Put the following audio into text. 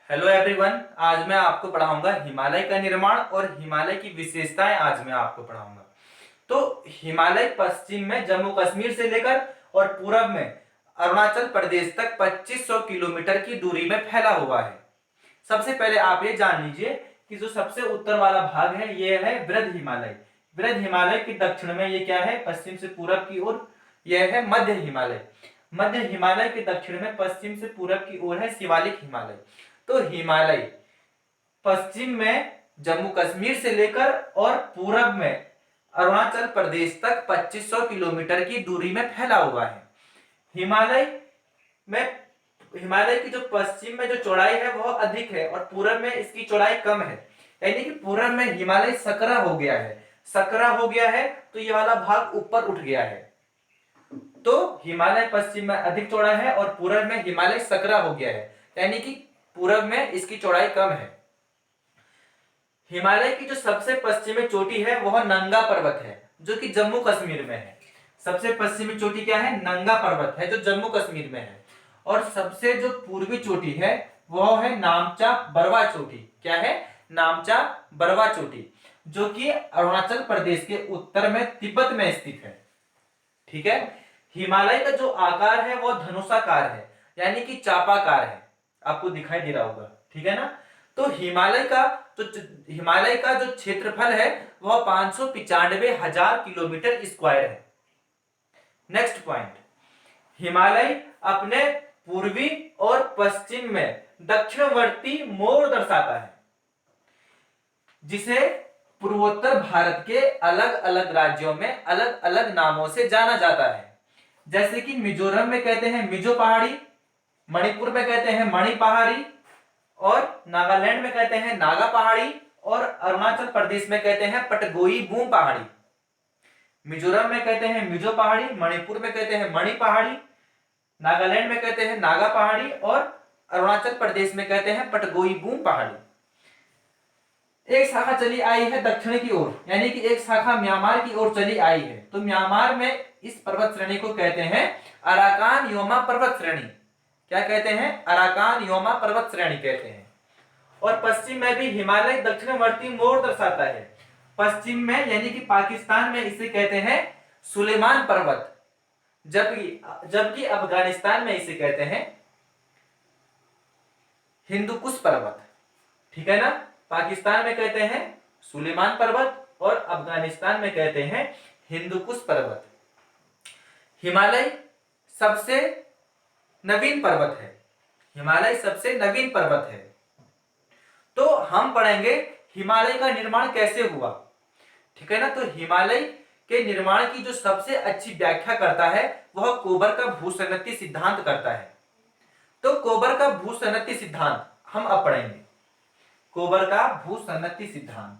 Hello everyone. आज मैं आपको पढ़ाऊंगा हिमालय का निर्माण और हिमालय की विशेषताएं आज मैं आपको पढ़ाऊंगा। तो हिमालय पश्चिम में जम्मू कश्मीर से लेकर और पूरब में अरुणाचल प्रदेश तक 2500 किलोमीटर की दूरी में फैला हुआ है। सबसे पहले आप ये जान लीजिए कि जो सबसे उत्तर वाला भाग है ये है वृद्ध हिमालय। वृद्ध हिमालय के दक्षिण में ये क्या है, पश्चिम से पूरब की ओर यह है मध्य हिमालय। मध्य हिमालय के दक्षिण में पश्चिम से पूरब की ओर है शिवालिक हिमालय। तो हिमालय पश्चिम में जम्मू कश्मीर से लेकर और पूरब में अरुणाचल प्रदेश तक 2500 किलोमीटर की दूरी में फैला हुआ है। हिमालय में हिमालय की जो पश्चिम में जो चौड़ाई है वह अधिक है और पूरब में इसकी चौड़ाई कम है। यानी कि पूरब में हिमालय सकरा हो गया है। सकरा हो गया है तो ये वाला भाग ऊपर उठ गया है। तो हिमालय पश्चिम में अधिक चौड़ा है और पूरब में हिमालय सकरा हो गया है, यानी कि पूरब में इसकी चौड़ाई कम है। हिमालय की जो सबसे पश्चिमी चोटी है वह नंगा पर्वत है, जो कि जम्मू कश्मीर में है। सबसे पश्चिमी चोटी क्या है? नंगा पर्वत है, जो जम्मू कश्मीर में है। और सबसे जो पूर्वी चोटी है वह है नामचा बरवा चोटी। क्या है? नामचा बरवा चोटी, जो कि अरुणाचल प्रदेश के उत्तर में तिब्बत में स्थित है। ठीक है। हिमालय का जो आकार है वह धनुषाकार है, यानी कि चापाकार है। आपको दिखाई दे रहा होगा, ठीक है ना। तो हिमालय का जो क्षेत्रफल है वह 595,000 किलोमीटर स्क्वायर है। नेक्स्ट पॉइंट, हिमालय अपने पूर्वी और पश्चिम में दक्षिणवर्ती मोड़ दर्शाता है, जिसे पूर्वोत्तर भारत के अलग अलग राज्यों में अलग अलग नामों से जाना जाता है। जैसे कि मिजोरम में कहते हैं मिजो पहाड़ी, मणिपुर में कहते हैं मणि पहाड़ी, और नागालैंड में कहते हैं नागा पहाड़ी, और अरुणाचल प्रदेश में कहते हैं पटगोई बूम पहाड़ी। मिजोरम में कहते हैं मिजो पहाड़ी, मणिपुर में कहते हैं मणि पहाड़ी, नागालैंड में कहते हैं नागा पहाड़ी, और अरुणाचल प्रदेश में कहते हैं पटगोई बूम पहाड़ी। एक शाखा चली आई है दक्षिण की ओर, यानी कि एक शाखा म्यांमार की ओर चली आई है। तो म्यांमार में इस पर्वत श्रेणी को कहते हैं अराकान योमा पर्वत श्रेणी। क्या कहते हैं? अराकान योमा पर्वत श्रेणी कहते हैं। और पश्चिम में भी हिमालय दक्षिणवर्ती मोड़ दर्शाता है। पश्चिम में यानी कि पाकिस्तान में इसे कहते हैं सुलेमान पर्वत, जबकि अफगानिस्तान में इसे कहते हैं हिंदुकुश पर्वत। ठीक है ना। पाकिस्तान में कहते हैं सुलेमान पर्वत और अफगानिस्तान में कहते हैं हिंदुकुश पर्वत। हिमालय सबसे नवीन पर्वत है। हिमालय सबसे नवीन पर्वत है। तो हम पढ़ेंगे हिमालय का निर्माण कैसे हुआ। ठीक है ना। तो हिमालय के निर्माण की जो सबसे अच्छी व्याख्या करता है वह कोबर का भूसन्नति सिद्धांत करता है। तो कोबर का भूसन्नति सिद्धांत हम अब पढ़ेंगे। कोबर का भूसन्नति सिद्धांत।